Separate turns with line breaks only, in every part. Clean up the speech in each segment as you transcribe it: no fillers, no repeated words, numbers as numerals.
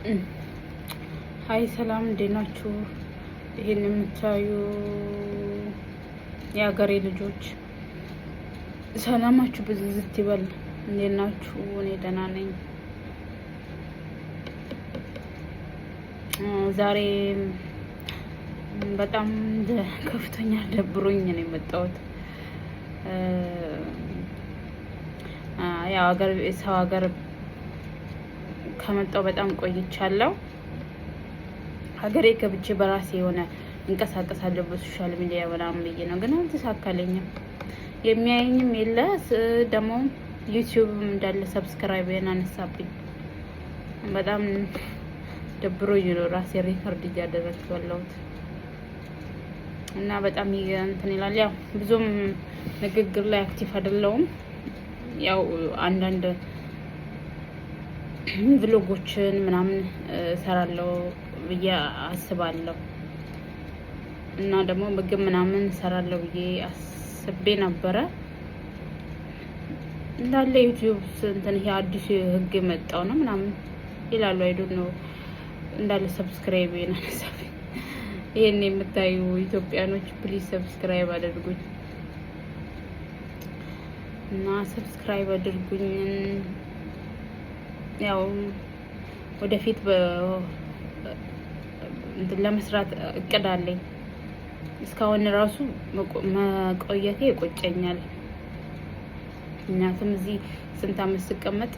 ሀይ ሰላም፣ እንዴት ናችሁ? ይሄን የምታዩ የሀገሬ ልጆች ሰላማችሁ ብዝዝት ይበል። እንዴት ናችሁ? እኔ ደህና ነኝ። ዛሬ በጣም ከፍተኛ ደብሮኝ ነው የመጣሁት። ያው ሰው ሀገር ከመጣሁ በጣም ቆይቻለሁ። ሀገሬ ገብቼ በራሴ የሆነ እንቀሳቀሳለሁ በሶሻል ሚዲያ ምናምን ብዬ ነው፣ ግን አልተሳካልኝም። የሚያየኝም የለ። ደግሞ ዩቲዩብም እንዳለ ሰብስክራይብ አነሳብኝ። በጣም ደብሮኝ ነው ራሴ ሪከርድ እያደረግኩ ያለሁት እና በጣም እንትን ይላል። ያው ብዙም ንግግር ላይ አክቲቭ አይደለሁም። ያው አንዳንድ ቭሎጎችን ምናምን እሰራለሁ ብዬ አስባለሁ እና ደግሞ ምግብ ምናምን እሰራለሁ ብዬ አስቤ ነበረ። እንዳለ ዩቲዩብ እንትን ይሄ አዲስ ህግ የመጣው ነው ምናምን ይላሉ። አይዶን ነው እንዳለ ሰብስክራይብ አነሳብ። ይሄን የምታዩ ኢትዮጵያኖች ፕሊዝ ሰብስክራይብ አድርጉኝ እና ሰብስክራይብ አድርጉኝ። ያው ወደፊት ለመስራት እቅድ አለኝ። እስካሁን ራሱ መቆየቴ ይቆጨኛል። ምክንያቱም እዚህ ስንት አመት ስቀመጥ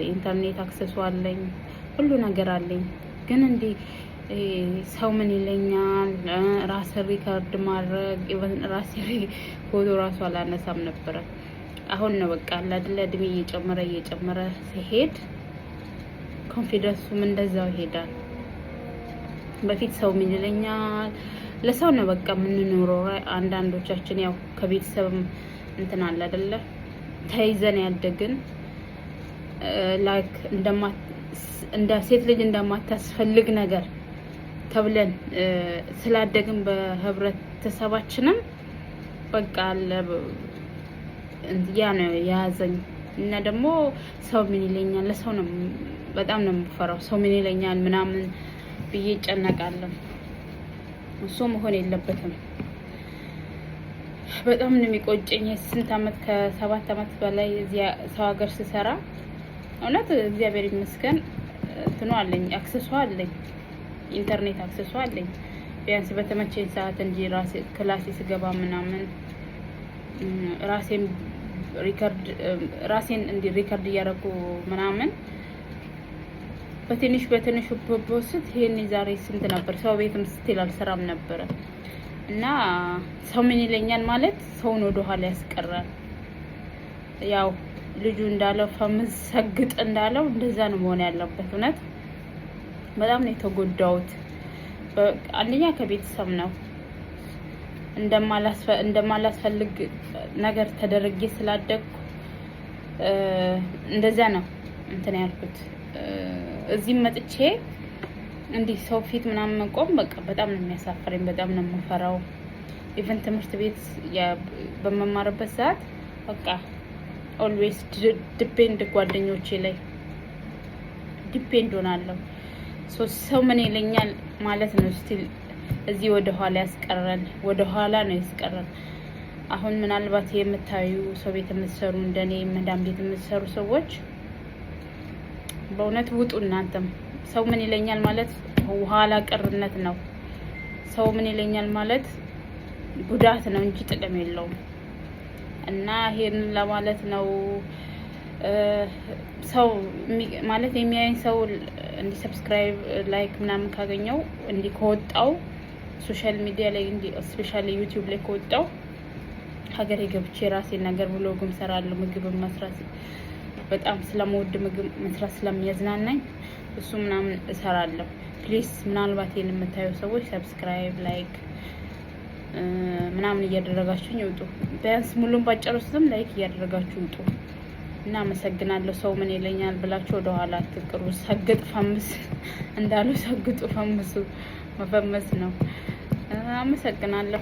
ኢንተርኔት አክሰሱ አለኝ፣ ሁሉ ነገር አለኝ። ግን እንዲህ ሰው ምን ይለኛል፣ ራስ ሪከርድ ማድረግ ኢቨን ራስ ፎቶ ራሱ አላነሳም ነበረ። አሁን ነው በቃ አይደለ እድሜ እየጨመረ ሲሄድ ኮንፊደንሱም እንደዛው ይሄዳል። በፊት ሰው ምን ይለኛል ለሰው ነው በቃ የምንኖረው። አንዳንዶቻችን ያው ከቤተሰብም እንትን አለ አይደለ ተይዘን ያደግን ላይክ እንደ ሴት ልጅ እንደማታስፈልግ ነገር ተብለን ስላደግን በህብረተሰባችንም በቃ ያ ነው የያዘኝ። እና ደግሞ ሰው ምን ይለኛል ለሰው ነው በጣም ነው የምፈራው። ሰው ምን ይለኛል ምናምን ብዬ እጨነቃለሁ። እሱ መሆን የለበትም። በጣም ነው የሚቆጨኝ። ስንት አመት ከ7 አመት በላይ እዚያ ሰው ሀገር ስሰራ እውነት እግዚአብሔር ይመስገን እንትኑ አለኝ፣ አክሰሱ አለኝ፣ ኢንተርኔት አክሰሱ አለኝ። ቢያንስ በተመቸኝ ሰዓት እንጂ ራሴ ክላሴ ስገባ ምናምን ራሴን ሪከርድ እያደረኩ ምናምን በትንሹ በፖስት ይሄን ዛሬ ስንት ነበር ሰው ቤትም ስትል አልሰራም ነበረ። እና ሰው ምን ይለኛል ማለት ሰውን ወደ ኋላ ያስቀራል። ያው ልጁ እንዳለው ፈምስ ሰግጥ እንዳለው እንደዛ ነው መሆን ያለበት። እውነት በጣም ነው የተጎዳሁት። አንደኛ ከቤተሰብ ነው እንደማላስፈልግ ነገር ተደረጌ ስላደግኩ እንደዛ ነው እንትን ያልኩት። እዚህ መጥቼ እንዲህ ሰው ፊት ምናምን መቆም በቃ በጣም ነው የሚያሳፍረኝ፣ በጣም ነው የምፈራው። ኢቨን ትምህርት ቤት በመማርበት ሰዓት በቃ ኦልዌይስ ዲፔንድ ጓደኞቼ ላይ ዲፔንድ ሆናለሁ። ሰው ምን ይለኛል ማለት ነው ስቲል እዚህ ወደ ኋላ ያስቀረን፣ ወደ ኋላ ነው ያስቀረን። አሁን ምናልባት የምታዩ ሰው ቤት የምትሰሩ እንደኔ መዳም ቤት የምትሰሩ ሰዎች በእውነት ውጡ። እናንተም ሰው ምን ይለኛል ማለት ኋላ ቀርነት ነው። ሰው ምን ይለኛል ማለት ጉዳት ነው እንጂ ጥቅም የለውም። እና ይሄን ለማለት ነው። ሰው ማለት የሚያየኝ ሰው እንዲ ሰብስክራይብ ላይክ ምናምን ካገኘው እንዲ ከወጣው ሶሻል ሚዲያ ላይ እንዲ ስፔሻሊ ዩቲዩብ ላይ ከወጣው ሀገሬ ገብቼ ራሴን ነገር ብሎግም ሰራለሁ። ምግብ መስራት በጣም ስለምወድ ምግብ መስራት ስለሚያዝናናኝ እሱ ምናምን እሰራለሁ። ፕሊስ ምናልባት ይሄን የምታዩ ሰዎች ሰብስክራይብ ላይክ ምናምን እያደረጋችሁኝ ይውጡ። ቢያንስ ሙሉን ባጨርሱትም ላይክ እያደረጋችሁ ይውጡ። እና አመሰግናለሁ። ሰው ምን ይለኛል ብላችሁ ወደ ኋላ አትቅሩ። ሰግጥ ፈምስ እንዳሉ ሰግጡ ፈምሱ። መፈመስ ነው። አመሰግናለሁ።